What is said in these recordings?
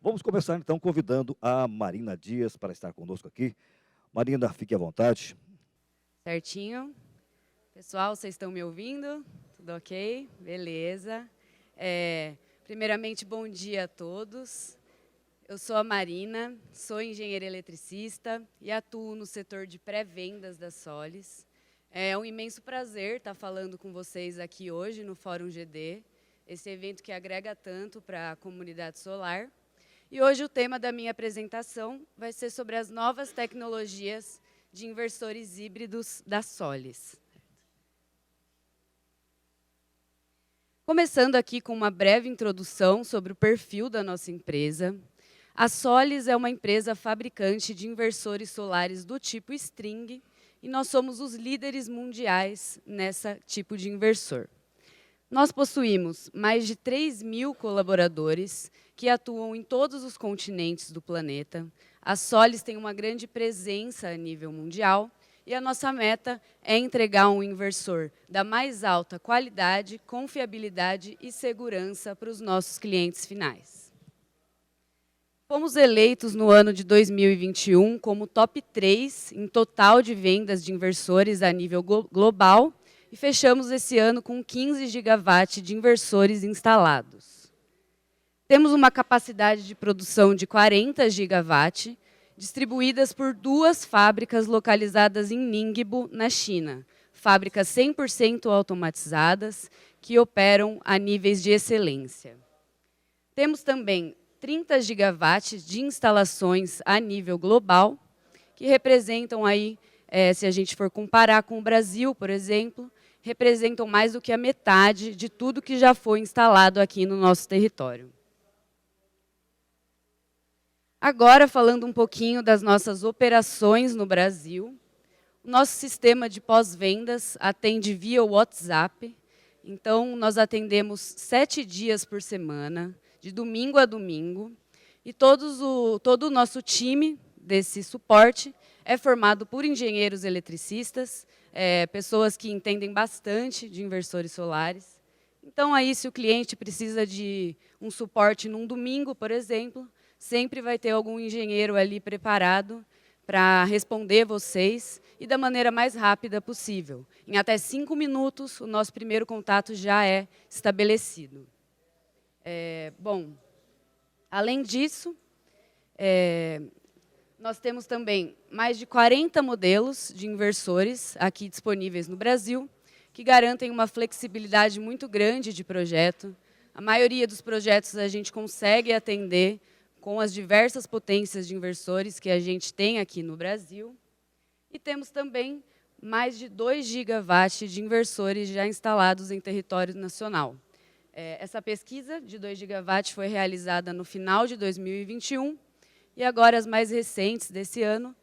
Vamos começar então convidando a Marina Dias para estar conosco aqui. Marina, fique à vontade. Certinho. Pessoal, vocês estão me ouvindo? Tudo ok? Beleza. Primeiramente, bom dia a todos. Eu sou a Marina, sou engenheira eletricista e atuo no setor de pré-vendas da Solis. É um imenso prazer estar falando com vocês aqui hoje no Fórum GD, esse evento que agrega tanto para a comunidade solar. E hoje o tema da minha apresentação vai ser sobre as novas tecnologias de inversores híbridos da Solis. Começando aqui com uma breve introdução sobre o perfil da nossa empresa. A Solis é uma empresa fabricante de inversores solares do tipo string e nós somos os líderes mundiais nesse tipo de inversor. Nós possuímos mais de 3.000 colaboradores que atuam em todos os continentes do planeta. A Solis tem uma grande presença a nível mundial e a nossa meta é entregar um inversor da mais alta qualidade, confiabilidade e segurança para os nossos clientes finais. Fomos eleitos no ano de 2021 como top 3 em total de vendas de inversores a nível global e fechamos esse ano com 15 gigawatt de inversores instalados. Temos uma capacidade de produção de 40 gigawatt, distribuídas por 2 fábricas localizadas em Ningbo, na China, fábricas 100% automatizadas que operam a níveis de excelência. Temos também 30 gigawatts de instalações a nível global, que representam aí, se a gente for comparar com o Brasil, por exemplo, representam mais do que a metade de tudo que já foi instalado aqui no nosso território. Agora, falando um pouquinho das nossas operações no Brasil, o nosso sistema de pós-vendas atende via WhatsApp, então nós atendemos 7 dias por semana, de domingo a domingo, e todo o nosso time desse suporte é formado por engenheiros eletricistas, pessoas que entendem bastante de inversores solares. Então, aí, se o cliente precisa de um suporte num domingo, por exemplo, sempre vai ter algum engenheiro ali preparado para responder vocês e da maneira mais rápida possível. Em até 5 minutos, o nosso primeiro contato já é estabelecido. Bom, além disso, nós temos também mais de 40 modelos de inversores aqui disponíveis no Brasil, que garantem uma flexibilidade muito grande de projeto. A maioria dos projetos a gente consegue atender com as diversas potências de inversores que a gente tem aqui no Brasil. E temos também mais de 2 gigawatts de inversores já instalados em território nacional. Essa pesquisa de 2 gigawatts foi realizada no final de 2021, e agora as mais recentes desse ano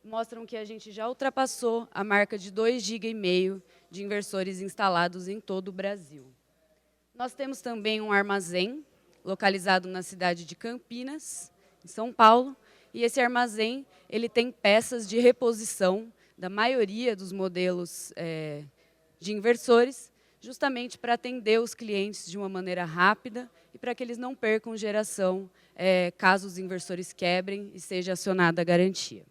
mostram que a gente já ultrapassou a marca de 2,5 GB de inversores instalados em todo o Brasil. Nós temos também um armazém localizado na cidade de Campinas, em São Paulo, e esse armazém ele tem peças de reposição da maioria dos modelos de inversores, justamente para atender os clientes de uma maneira rápida e para que eles não percam geração caso os inversores quebrem e seja acionada a garantia.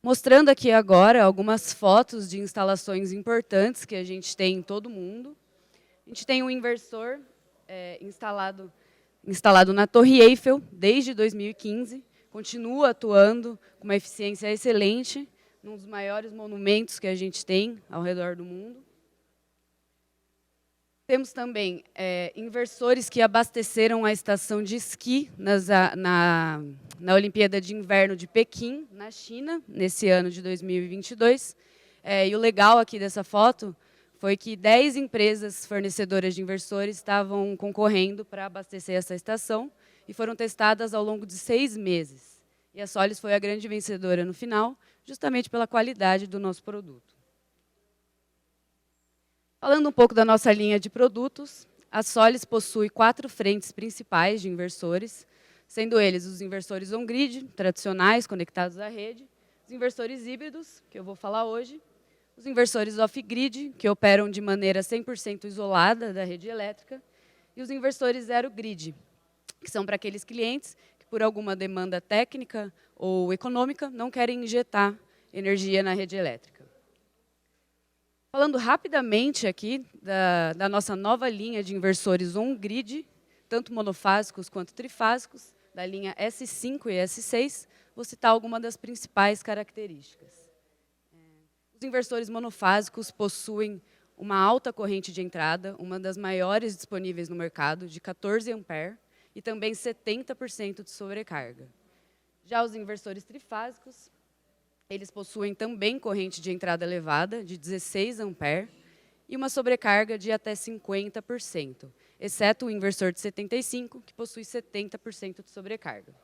Mostrando aqui agora algumas fotos de instalações importantes que a gente tem em todo o mundo. A gente tem um inversor instalado na Torre Eiffel desde 2015, continua atuando com uma eficiência excelente, num dos maiores monumentos que a gente tem ao redor do mundo. Temos também inversores que abasteceram a estação de esqui na Olimpíada de Inverno de Pequim, na China, nesse ano de 2022. E o legal aqui dessa foto foi que 10 empresas fornecedoras de inversores estavam concorrendo para abastecer essa estação e foram testadas ao longo de 6 meses. E a Solis foi a grande vencedora no final, justamente pela qualidade do nosso produto. Falando um pouco da nossa linha de produtos, a Solis possui 4 frentes principais de inversores, sendo eles os inversores on-grid, tradicionais, conectados à rede, os inversores híbridos, que eu vou falar hoje, os inversores off-grid, que operam de maneira 100% isolada da rede elétrica, E os inversores zero grid, que são para aqueles clientes que, por alguma demanda técnica ou econômica, não querem injetar energia na rede elétrica. Falando rapidamente aqui da nossa nova linha de inversores on-grid, tanto monofásicos quanto trifásicos, da linha S5 e S6, vou citar algumas das principais características. Os inversores monofásicos possuem uma alta corrente de entrada, uma das maiores disponíveis no mercado, de 14 ampere, e também 70% de sobrecarga. Já os inversores trifásicos, eles possuem também corrente de entrada elevada, de 16 ampere, e uma sobrecarga de até 50%, exceto o inversor de 75, que possui 70% de sobrecarga.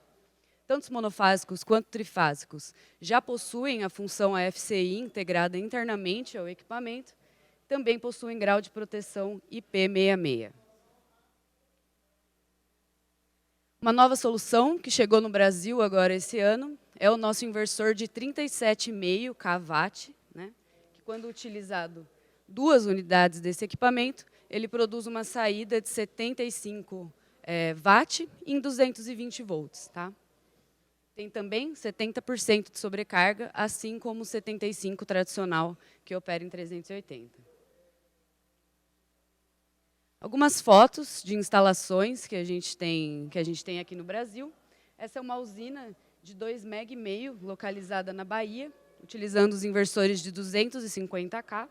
Tanto os monofásicos quanto trifásicos já possuem a função AFCI integrada internamente ao equipamento, também possuem grau de proteção IP66. Uma nova solução que chegou no Brasil agora esse ano é o nosso inversor de 37,5 kW, né, que quando utilizado 2 unidades desse equipamento, ele produz uma saída de 75 watt em 220 volts. Tá? Tem também 70% de sobrecarga, assim como o 75 tradicional, que opera em 380. Algumas fotos de instalações que a gente tem aqui no Brasil. Essa é uma usina de 2,5 MW, localizada na Bahia, utilizando os inversores de 250 kW.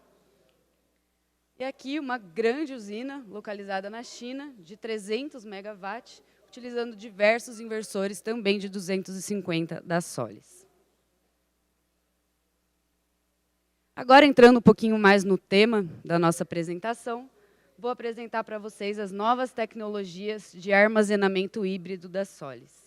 E aqui uma grande usina, localizada na China, de 300 MW, utilizando diversos inversores também de 250 da Solis. Agora, entrando um pouquinho mais no tema da nossa apresentação, vou apresentar para vocês as novas tecnologias de armazenamento híbrido da Solis.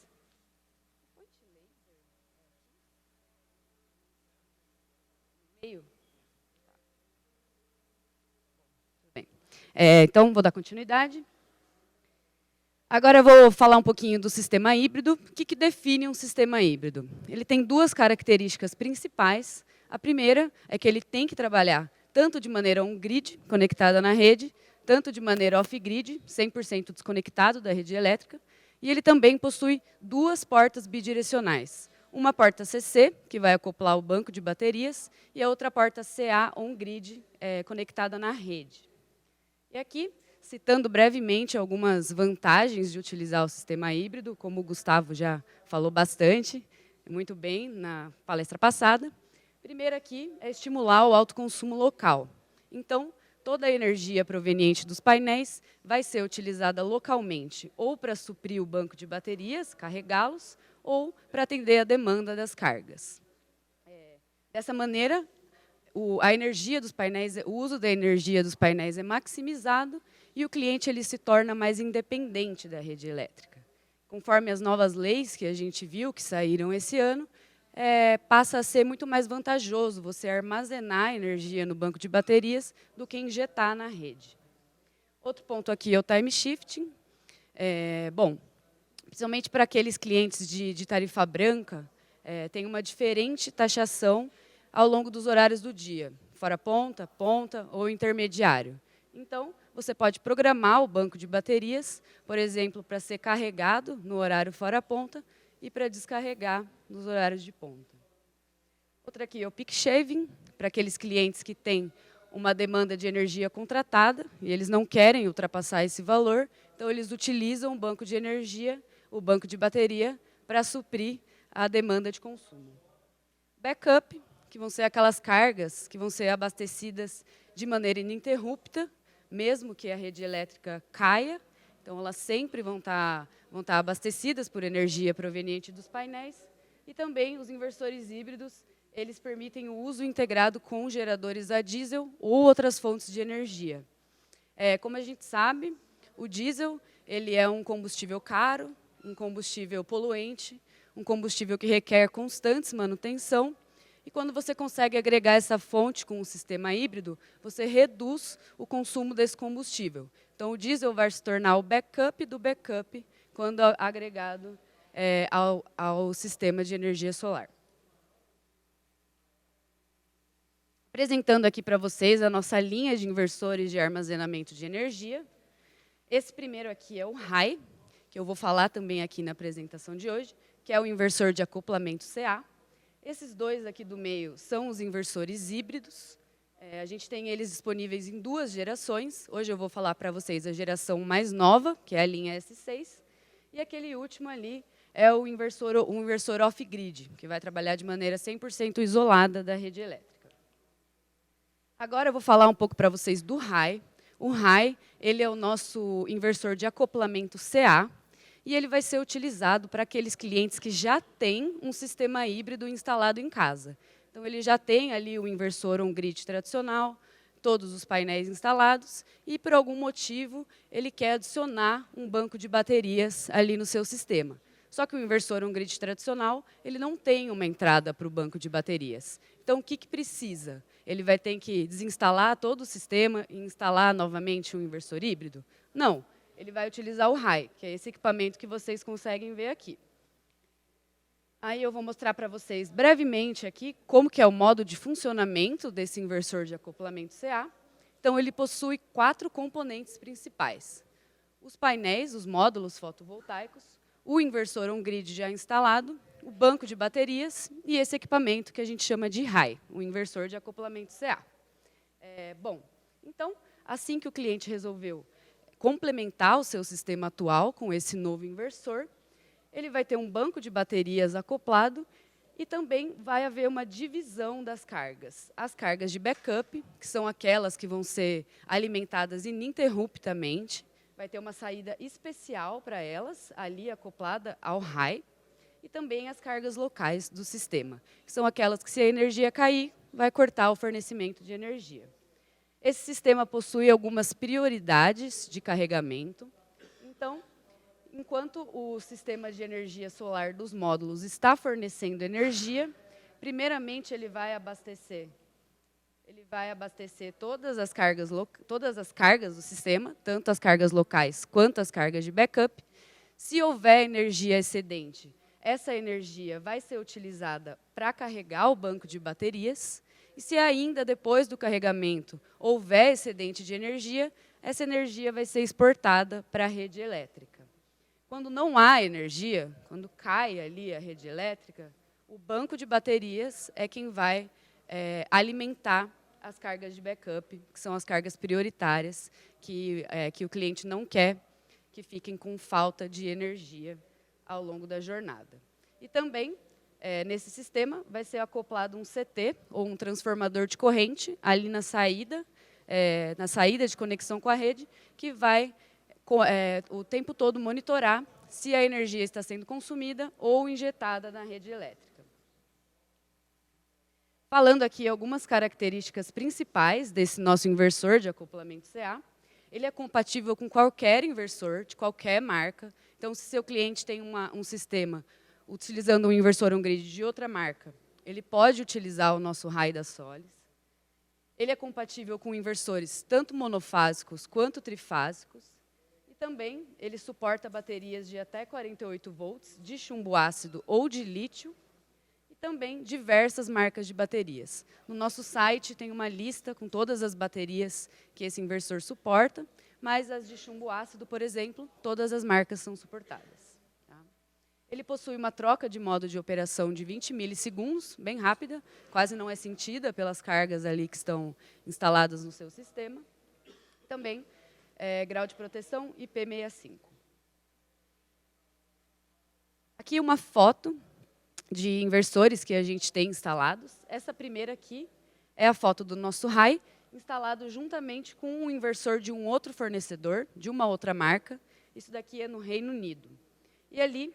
Então, vou dar continuidade. Agora eu vou falar um pouquinho do sistema híbrido. O que define um sistema híbrido? Ele tem 2 características principais. A primeira é que ele tem que trabalhar tanto de maneira on-grid, conectada na rede, tanto de maneira off-grid, 100% desconectado da rede elétrica, e ele também possui 2 portas bidirecionais. Uma porta CC, que vai acoplar o banco de baterias, e a outra porta CA on-grid, conectada na rede. E aqui, citando brevemente algumas vantagens de utilizar o sistema híbrido, como o Gustavo já falou bastante, muito bem na palestra passada. Primeiro aqui é estimular o autoconsumo local. Então, toda a energia proveniente dos painéis vai ser utilizada localmente, ou para suprir o banco de baterias, carregá-los, ou para atender a demanda das cargas. Dessa maneira, a energia dos painéis, o uso da energia dos painéis é maximizado e o cliente ele se torna mais independente da rede elétrica. Conforme as novas leis que a gente viu, que saíram esse ano, passa a ser muito mais vantajoso você armazenar energia no banco de baterias do que injetar na rede. Outro ponto aqui é o time shifting. Bom, principalmente para aqueles clientes de tarifa branca, tem uma diferente taxação ao longo dos horários do dia, fora ponta, ponta ou intermediário. Então, você pode programar o banco de baterias, por exemplo, para ser carregado no horário fora ponta e para descarregar nos horários de ponta. Outra aqui é o peak shaving, para aqueles clientes que têm uma demanda de energia contratada e eles não querem ultrapassar esse valor, então eles utilizam o banco de energia, o banco de bateria, para suprir a demanda de consumo. Backup, que vão ser aquelas cargas que vão ser abastecidas de maneira ininterrupta, mesmo que a rede elétrica caia. Então, elas sempre vão estar abastecidas por energia proveniente dos painéis. E também os inversores híbridos, eles permitem o uso integrado com geradores a diesel ou outras fontes de energia. Como a gente sabe, o diesel ele é um combustível caro, um combustível poluente, um combustível que requer constantes manutenção. E quando você consegue agregar essa fonte com o sistema híbrido, você reduz o consumo desse combustível. Então, o diesel vai se tornar o backup do backup quando agregado ao sistema de energia solar. Apresentando aqui para vocês a nossa linha de inversores de armazenamento de energia. Esse primeiro aqui é o RAI, que eu vou falar também aqui na apresentação de hoje, que é o inversor de acoplamento CA. Esses dois aqui do meio são os inversores híbridos. A gente tem eles disponíveis em 2 gerações. Hoje eu vou falar para vocês a geração mais nova, que é a linha S6. E aquele último ali é o inversor off-grid, que vai trabalhar de maneira 100% isolada da rede elétrica. Agora eu vou falar um pouco para vocês do RAI. O RAI, ele é o nosso inversor de acoplamento CA, e ele vai ser utilizado para aqueles clientes que já têm um sistema híbrido instalado em casa. Então, ele já tem ali o inversor on-grid tradicional, todos os painéis instalados, e, por algum motivo, ele quer adicionar um banco de baterias ali no seu sistema. Só que o inversor on-grid tradicional, ele não tem uma entrada para o banco de baterias. Então, o que precisa? Ele vai ter que desinstalar todo o sistema e instalar novamente um inversor híbrido? Não. Ele vai utilizar o RAI, que é esse equipamento que vocês conseguem ver aqui. Aí eu vou mostrar para vocês brevemente aqui como que é o modo de funcionamento desse inversor de acoplamento CA. Então, ele possui 4 componentes principais. Os painéis, os módulos fotovoltaicos, o inversor on-grid já instalado, o banco de baterias e esse equipamento que a gente chama de RAI, o inversor de acoplamento CA. Bom, então, assim que o cliente resolveu complementar o seu sistema atual com esse novo inversor, ele vai ter um banco de baterias acoplado e também vai haver uma divisão das cargas. As cargas de backup, que são aquelas que vão ser alimentadas ininterruptamente, vai ter uma saída especial para elas, ali acoplada ao RAI, e também as cargas locais do sistema, que são aquelas que, se a energia cair, vai cortar o fornecimento de energia. Esse sistema possui algumas prioridades de carregamento. Então, enquanto o sistema de energia solar dos módulos está fornecendo energia, primeiramente ele vai abastecer todas as cargas do sistema, tanto as cargas locais quanto as cargas de backup. Se houver energia excedente, essa energia vai ser utilizada para carregar o banco de baterias. E se ainda depois do carregamento houver excedente de energia, essa energia vai ser exportada para a rede elétrica. Quando não há energia, quando cai ali a rede elétrica, o banco de baterias é quem vai alimentar as cargas de backup, que são as cargas prioritárias, que o cliente não quer que fiquem com falta de energia ao longo da jornada. E também, nesse sistema, vai ser acoplado um CT, ou um transformador de corrente, ali na saída de conexão com a rede, que vai o tempo todo monitorar se a energia está sendo consumida ou injetada na rede elétrica. Falando aqui algumas características principais desse nosso inversor de acoplamento CA, ele é compatível com qualquer inversor, de qualquer marca. Então, se seu cliente tem um sistema utilizando um inversor on-grid de outra marca, ele pode utilizar o nosso RAI da Solis. Ele é compatível com inversores tanto monofásicos quanto trifásicos. E também ele suporta baterias de até 48 volts, de chumbo ácido ou de lítio, e também diversas marcas de baterias. No nosso site tem uma lista com todas as baterias que esse inversor suporta, mas as de chumbo ácido, por exemplo, todas as marcas são suportadas. Ele possui uma troca de modo de operação de 20 milissegundos, bem rápida, quase não é sentida pelas cargas ali que estão instaladas no seu sistema. Também grau de proteção IP65. Aqui uma foto de inversores que a gente tem instalados. Essa primeira aqui é a foto do nosso RAI, instalado juntamente com um inversor de um outro fornecedor, de uma outra marca. Isso daqui é no Reino Unido. E ali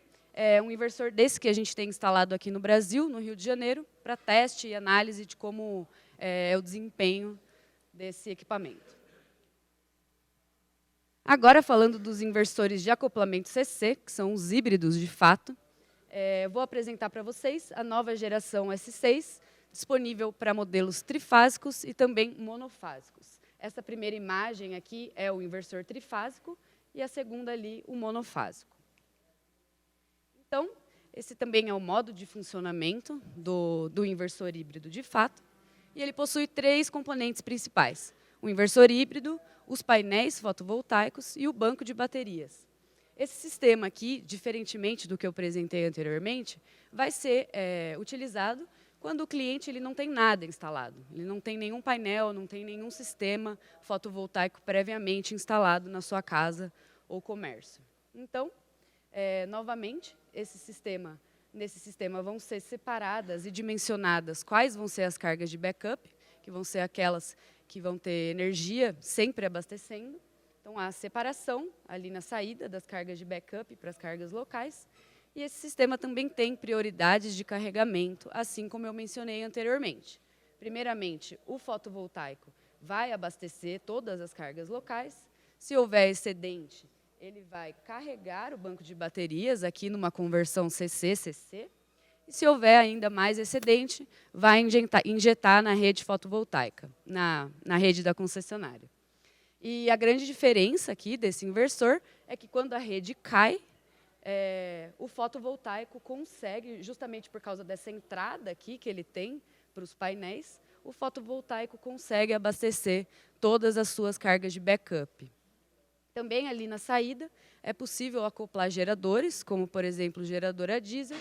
um inversor desse que a gente tem instalado aqui no Brasil, no Rio de Janeiro, para teste e análise de como é o desempenho desse equipamento. Agora, falando dos inversores de acoplamento CC, que são os híbridos de fato, vou apresentar para vocês a nova geração S6, disponível para modelos trifásicos e também monofásicos. Essa primeira imagem aqui é o inversor trifásico e a segunda ali, o monofásico. Então, esse também é o modo de funcionamento do inversor híbrido de fato, e ele possui 3 componentes principais: o inversor híbrido, os painéis fotovoltaicos e o banco de baterias. Esse sistema aqui, diferentemente do que eu apresentei anteriormente, vai ser utilizado quando o cliente ele não tem nada instalado. Ele não tem nenhum painel, não tem nenhum sistema fotovoltaico previamente instalado na sua casa ou comércio. Então, novamente, nesse sistema vão ser separadas e dimensionadas quais vão ser as cargas de backup, que vão ser aquelas que vão ter energia sempre abastecendo. Então, há a separação ali na saída das cargas de backup para as cargas locais. E esse sistema também tem prioridades de carregamento, assim como eu mencionei anteriormente. Primeiramente, o fotovoltaico vai abastecer todas as cargas locais. Se houver excedente, ele vai carregar o banco de baterias aqui numa conversão CC-CC. E se houver ainda mais excedente, vai injetar na rede fotovoltaica, na rede da concessionária. E a grande diferença aqui desse inversor é que quando a rede cai, o fotovoltaico consegue, justamente por causa dessa entrada aqui que ele tem para os painéis, o fotovoltaico consegue abastecer todas as suas cargas de backup. Também ali na saída é possível acoplar geradores, como por exemplo o gerador a diesel,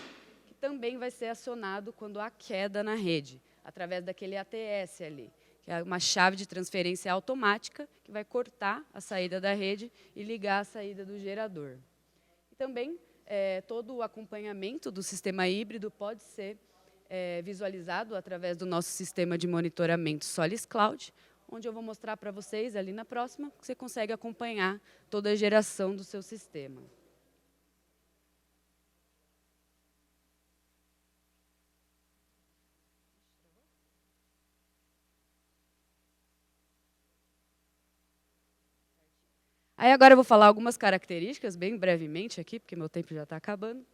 que também vai ser acionado quando há queda na rede, através daquele ATS ali, que é uma chave de transferência automática que vai cortar a saída da rede e ligar a saída do gerador. E também todo o acompanhamento do sistema híbrido pode ser visualizado através do nosso sistema de monitoramento Solis Cloud, onde eu vou mostrar para vocês ali na próxima, que você consegue acompanhar toda a geração do seu sistema. Aí agora eu vou falar algumas características, bem brevemente aqui, porque meu tempo já está acabando.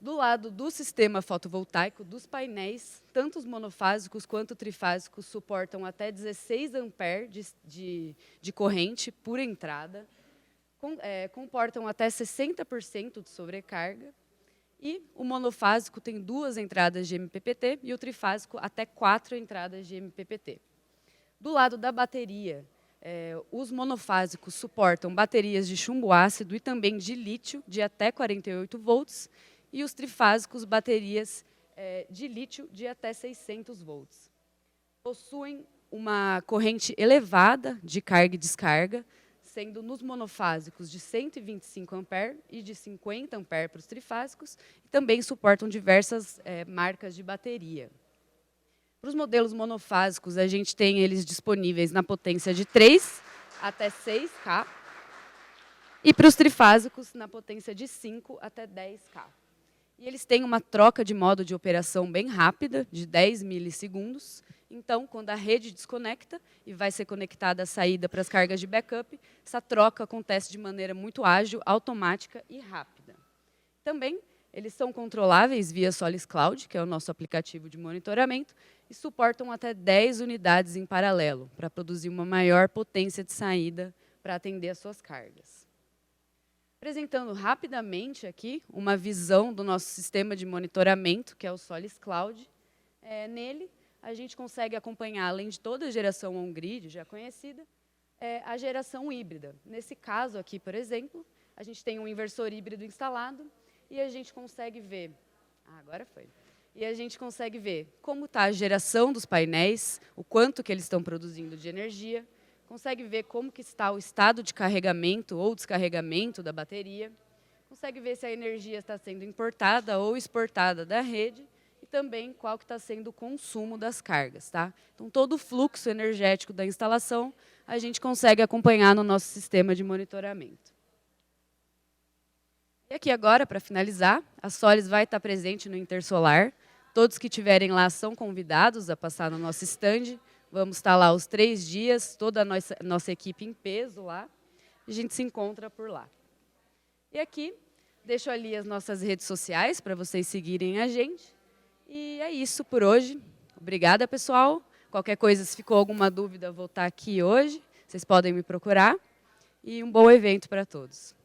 Do lado do sistema fotovoltaico, dos painéis, tanto os monofásicos quanto trifásicos suportam até 16 amperes de corrente por entrada, comportam até 60% de sobrecarga, e o monofásico tem 2 entradas de MPPT e o trifásico até 4 entradas de MPPT. Do lado da bateria, os monofásicos suportam baterias de chumbo ácido e também de lítio de até 48 volts e os trifásicos baterias de lítio de até 600 volts. Possuem uma corrente elevada de carga e descarga, sendo nos monofásicos de 125 A e de 50 A para os trifásicos, e também suportam diversas marcas de bateria. Para os modelos monofásicos, a gente tem eles disponíveis na potência de 3 até 6K, e para os trifásicos, na potência de 5 até 10K. E eles têm uma troca de modo de operação bem rápida, de 10 milissegundos. Então, quando a rede desconecta e vai ser conectada a saída para as cargas de backup, essa troca acontece de maneira muito ágil, automática e rápida. Também, eles são controláveis via Solis Cloud, que é o nosso aplicativo de monitoramento, e suportam até 10 unidades em paralelo, para produzir uma maior potência de saída para atender as suas cargas. Apresentando rapidamente aqui uma visão do nosso sistema de monitoramento, que é o Solis Cloud. Nele, a gente consegue acompanhar, além de toda a geração on-grid já conhecida, a geração híbrida. Nesse caso aqui, por exemplo, a gente tem um inversor híbrido instalado e a gente consegue ver... agora foi. E a gente consegue ver como está a geração dos painéis, o quanto que eles estão produzindo de energia, consegue ver como que está o estado de carregamento ou descarregamento da bateria, consegue ver se a energia está sendo importada ou exportada da rede e também qual que está sendo o consumo das cargas. Tá? Então, todo o fluxo energético da instalação a gente consegue acompanhar no nosso sistema de monitoramento. E aqui agora, para finalizar, a Solis vai estar presente no Intersolar. Todos que estiverem lá são convidados a passar no nosso stand. Vamos estar lá os 3 dias, toda a nossa equipe em peso lá. A gente se encontra por lá. E aqui, deixo ali as nossas redes sociais para vocês seguirem a gente. E é isso por hoje. Obrigada, pessoal. Qualquer coisa, se ficou alguma dúvida, vou estar aqui hoje. Vocês podem me procurar. E um bom evento para todos.